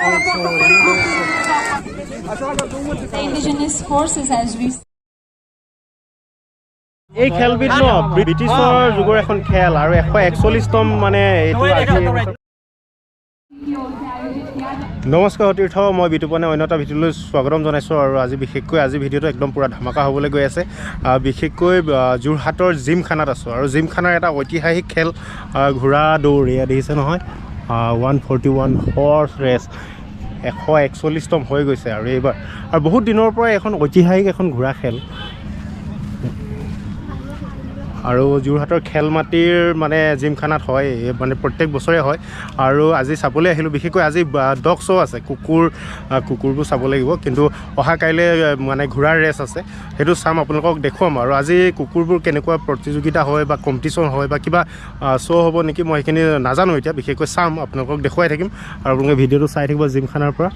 The indigenous forces as we এই খেলবিধ ন ব্ৰিটিছৰ যুগৰ এখন খেল আৰু 141তম মানে এইটো নমস্কাৰ তীৰ্থ মই বিতুপনে অন্য এটা ভিডিঅ'লৈ স্বাগতম জনাইছোঁ আৰু আজি বিশেষকৈ আজি ভিডিঅ'টো একদম পুৰা ধামাকা হ'বলৈ গৈ আছে বিশেষকৈ যোৰহাটৰ জিমখানাত আছোঁ আৰু জিমখানাৰ এটা ঐতিহাসিক খেল ঘোঁৰা দৌৰ এয়া দেখিছে নহয় 141 হৰ্চ ৰেচ 141তম হৈ গৈছে আৰু এইবাৰ আৰু বহুত দিনৰ পৰা এখন ঐতিহাসিক এখন ঘোঁৰা খেল আৰু যোৰহাটৰ খেলমাটিৰ মানে জিমখানাত হয় মানে প্ৰত্যেক বছৰে হয় আৰু আজি চাবলৈ আহিলোঁ বিশেষকৈ আজি ডগ শ্ব' আছে কুকুৰবোৰ চাব লাগিব কিন্তু অহা কাইলৈ মানে ঘোঁৰাৰ ৰেচ আছে সেইটো চাম আপোনালোকক দেখুৱাম আৰু আজি কুকুৰবোৰ কেনেকুৱা প্ৰতিযোগিতা হয় বা কম্পিটিশ্যন হয় বা কিবা শ্ব' হ'ব নেকি মই সেইখিনি নাজানো এতিয়া বিশেষকৈ চাম আপোনালোকক দেখুৱাই থাকিম আৰু আপোনালোকে ভিডিঅ'টো চাই থাকিব জিমখানাৰ পৰা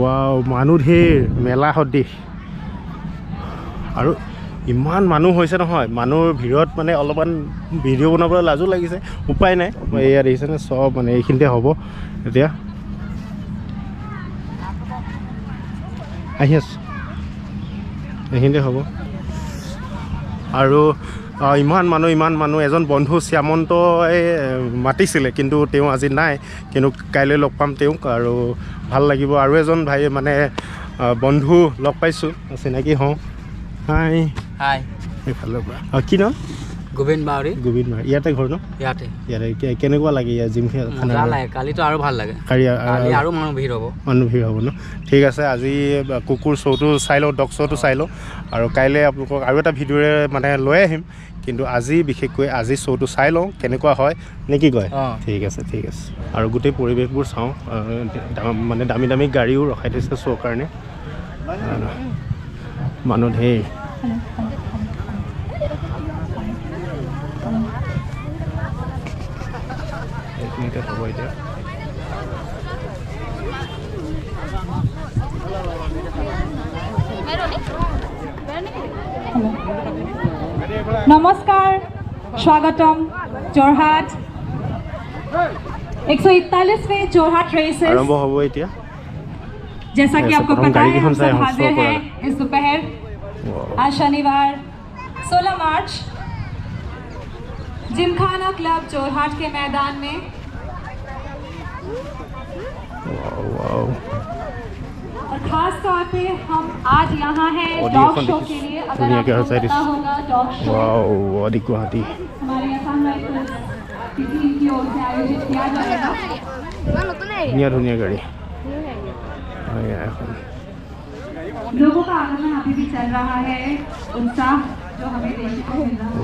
ৱাও মানুহ ধেৰ মেলা সদৃশ আৰু ইমান মানুহ হৈছে নহয় মানুহৰ ভিৰত মানে অলপমান ভিডিঅ' বনাবলৈ লাজো লাগিছে উপায় নাই এয়া দেখিছেনে চব মানে এইখিনিতে হ'ব এতিয়া আহি আছোঁ এইখিনিতে হ'ব আৰু ইমান মানুহ এজন বন্ধু শ্যামন্তই মাতিছিলে কিন্তু তেওঁ আজি নাই কিন্তু কাইলৈ লগ পাম তেওঁক আৰু ভাল লাগিব আৰু এজন ভাই মানে বন্ধু লগ পাইছোঁ চিনাকি হওঁ হাই হাই এইফালৰ পৰা কি নাম গোবিন্দ মাউৰী ইয়াতে ঘৰ ন ইয়াতে কেনেকুৱা লাগে ইয়াত জিমখানা লাগে কালিতো আৰু ভাল লাগে কালি আৰু মানুহ ভিৰ হ'ব ন ঠিক আছে আজি কুকুৰ শ্ব'টো চাই লওঁ ডগ শ্ব'টো চাই লওঁ আৰু কাইলৈ আপোনালোকক আৰু এটা ভিডিঅ'ৰে মানে লৈ আহিম কিন্তু আজি বিশেষকৈ আজি শ্ব'টো চাই লওঁ কেনেকুৱা হয় নে কি কয় ঠিক আছে আৰু গোটেই পৰিৱেশবোৰ চাওঁ মানে দামী গাড়ীও ৰখাই থৈছে শ্ব'ৰ কাৰণে মানুহ ধেৰ এইখিনিতে হ'ব এতিয়া नमस्कार स्वागतम जोरहाट 141वें जोरहाट रेसेस आरंभ हो এতিয়া जैसा कि आपको पता है हम सब हाजिर हैं इस दोपहर आज शनिवार 16 मार्च जिमखाना क्लब जोरहाट के मैदान में और खास तौर पे हम आज यहाँ हैं डॉग शो के लिए अगर आपको पता होगा डॉग शो हमारे असम राइफल्स की टीम की ओर से आयोजित किया जाएगा धुनिया गाड़ी लोगों का आगमन अभी भी चल रहा है उत्साह जो हमें देखने को मिल रहा है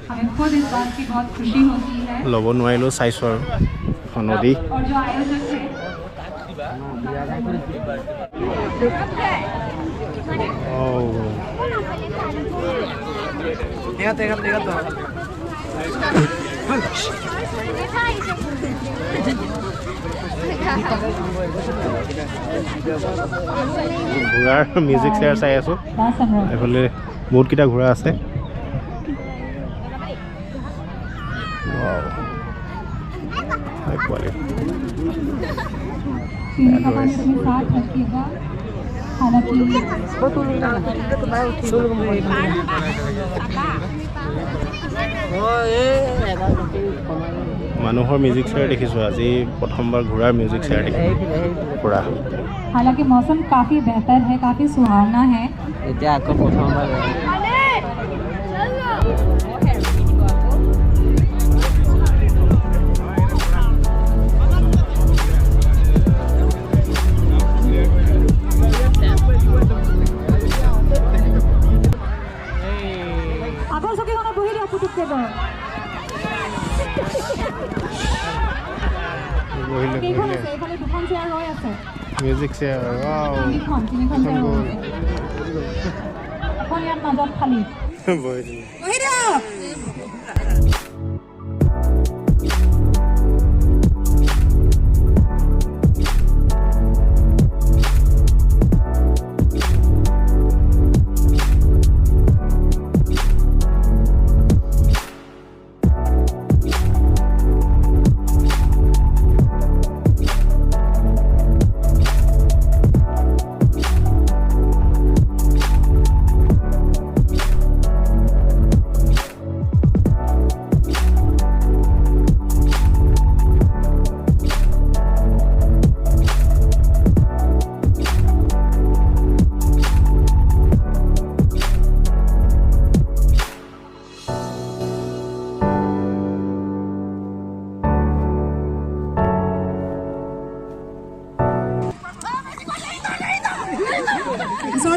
हमें खुद इस बात की बहुत खुशी होती है ল'ব নোৱাৰিলোঁ চাইছোঁ আৰু নদী और जो आयोजक है ঘোঁৰাৰ মিউজিক চেয়াৰ চাই আছোঁ এইফালে বহুতকেইটা ঘোঁৰা আছে মানুহৰ মিউজিক চেয়াৰ দেখিছোঁ আজি প্ৰথমবাৰ ঘোঁৰাৰ মিউজিক চেয়াৰ দেখিছোঁ পুৰা हालांकि मौसम काफ़ी बेहतर है काफ़ी सुहावना है এতিয়া আকৌ প্ৰথমবাৰ আগৰ চকীখনত বহি দিয়া পুতুককৈ বাৰু কেইখন আছে এইফালে দুখন চেয়াৰ ৰৈ আছে মিউজিক চেয়াৰ তিনিখন চেয়াৰ ৰৈ আছে এখন ইয়াত মাজত খালী বহি দিয়ক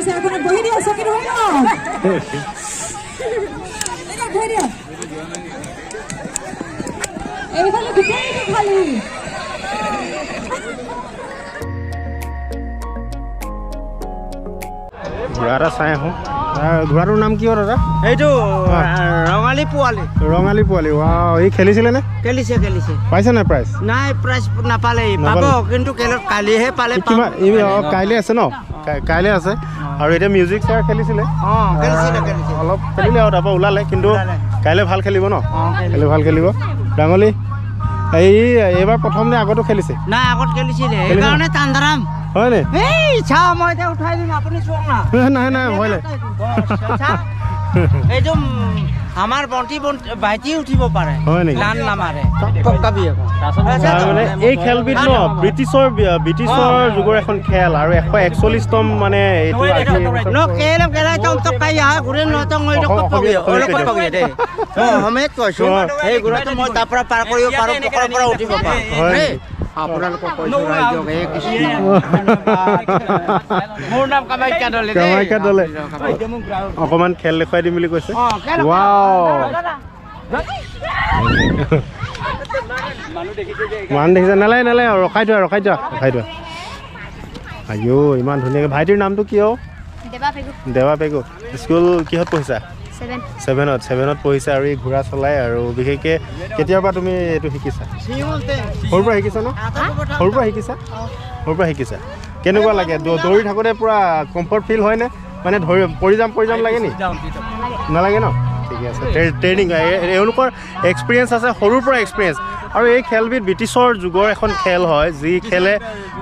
চেয়াৰখনত বহি দিয়া চকীত হৈ লওক বহি দিয়া এইফালে গোটেইটো খালী ঘোঁৰা এটা চাই আহোঁ ঘোঁৰাটোৰ নাম কি হ'ল দাদা এইটো ৰঙালী পোৱালি ৰঙালী পোৱালি এই খেলিছিলে নে খেলিছে পাইছে নাই প্ৰাইজ নাই প্ৰাইজ নাপালে পাব কিন্তু কালিহে পালে কিমান কাইলৈ আছে ন কাইলৈ আছে আৰু এতিয়া মিউজিক চেয়াৰ খেলিছিলে অলপ খেলিলে আৰু তাৰপৰা ওলালে কিন্তু কাইলৈ ভাল খেলিব ন কাইলৈ ভাল খেলিব ডাঙলি এইবাৰ প্ৰথম নে আগতো খেলিছে নাই আগত খেলিছিলে সেইকাৰণে টান্দাৰাম হয় নে মই এতিয়া উঠাই দিম আপুনি চোক না নাই ভয় লাগে এইটো আমাৰ ভাইটি উঠিব পাৰে হয় নেকি লান নামাৰে মানে এই খেলবিধ ন ব্ৰিটিছৰ যুগৰ এখন খেল আৰু 141তম মানে এইটো এই গুড়াটো মই তাৰ পৰা পাৰ কৰিব পাৰোঁ পৰা উঠিব পাৰোঁ আপোনালোকক কৈছোঁ ৰাইজক মোৰ নাম কামাখ্যা দলে অকণমান খেল দেখুৱাই দিম বুলি কৈছে মানুহ দেখিছে নালাগে আৰু ৰখাই থোৱা আইঅ ইমান ধুনীয়াকৈ ভাইটিৰ নামটো কি দেৱা পেগু স্কুল কিহত পঢ়িছা 7ত পঢ়িছা আৰু এই ঘোঁৰা চলাই আৰু বিশেষকৈ কেতিয়াৰ পৰা তুমি এইটো শিকিছা সৰুৰ পৰা শিকিছা ন সৰুৰ পৰা শিকিছা কেনেকুৱা লাগে দৌৰি থাকোঁতে পূৰা কমফৰ্ট ফিল হয়নে মানে পৰি যাম লাগে নি নালাগে ন ঠিকে আছে ট্ৰেইনিং এওঁলোকৰ এক্সপিৰিয়েঞ্চ আছে সৰুৰ পৰা এক্সপিৰিয়েঞ্চ আৰু এই খেলবিধ ব্ৰিটিছৰ যুগৰ এখন খেল হয় যি খেলে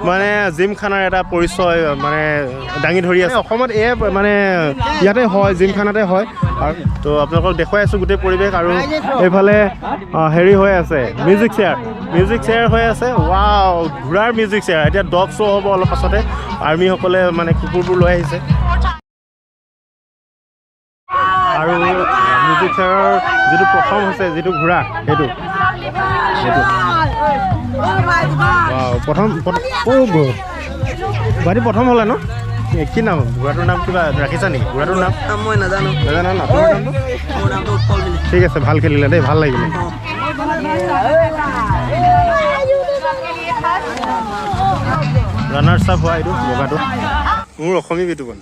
মানে জিমখানাৰ এটা পৰিচয় মানে দাঙি ধৰি আছে অসমত মানে ইয়াতে হয় জিমখানাতে হয় আৰু তো আপোনালোকক দেখুৱাই আছোঁ গোটেই পৰিৱেশ আৰু এইফালে হেৰি হৈ আছে মিউজিক চেয়াৰ হৈ আছে ঘোঁৰাৰ মিউজিক চেয়াৰ এতিয়া ডগ শ্ব' হ'ব অলপ পাছতে আৰ্মিসকলে মানে কুকুৰবোৰ লৈ আহিছে আৰু মিউজিক চেয়াৰৰ যিটো প্ৰথম হৈছে যিটো ঘোঁৰা সেইটো গুৱাহাটী প্ৰথম হ'লে ন কি নাম ঘোঁৰাটোৰ নাম কিবা ৰাখিছা নেকি ঘোঁৰাটোৰ নাম মই নাজানো ঠিক আছে ভাল খেলিলে দেই ভাল লাগিলে ৰানাৰ্ছ আপ হোৱা এইটো বগাটো মোৰ অসমীয়া বিতুপন